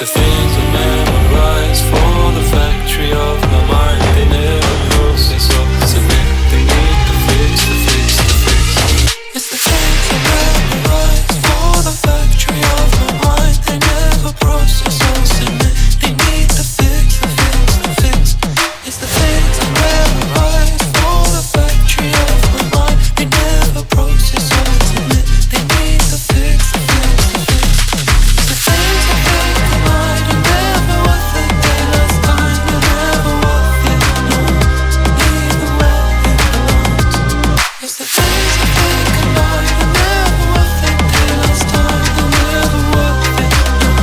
the things I memorize for the factory of my mind. They never process or submit. They need to fix, to fix, to fix. It's the things I memorize for the factory of my mind. They never process or submit. They need to fix, to fix, to fix. It's the things I memorize for the factory of my mind. They never process or submit. They need to fix, to fix, to fix. It's the things I break my mind. You're never worth it. They last time. You're never worth it. No, even when it belongs. It's the things I break my mind. You're never worth it. They last time. You're never worth it. No,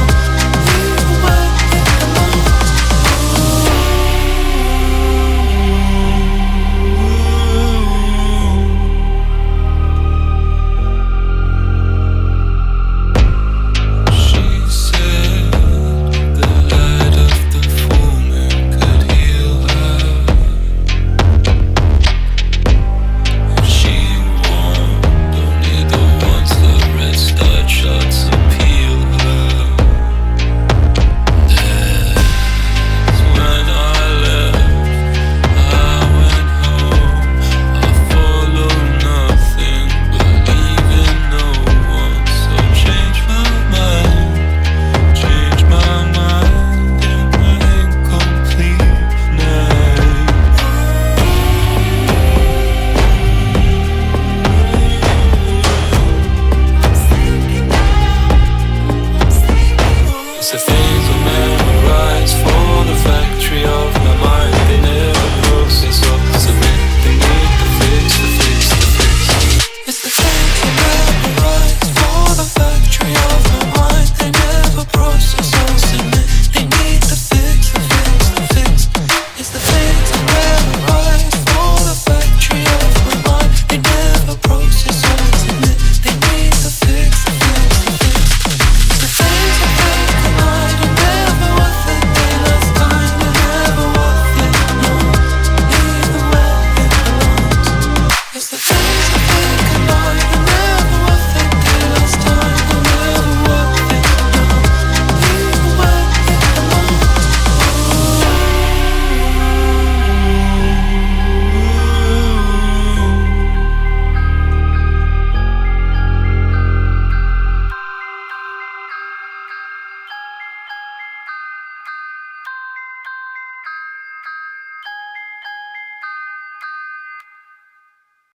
even when it belongs. She said the light of the full moon could heal her. If she warned only the ones the red star shots appeal her. That's when I left. I went home. I followed nothing, believing no one. So change my mind in my incomplete night. It's the thing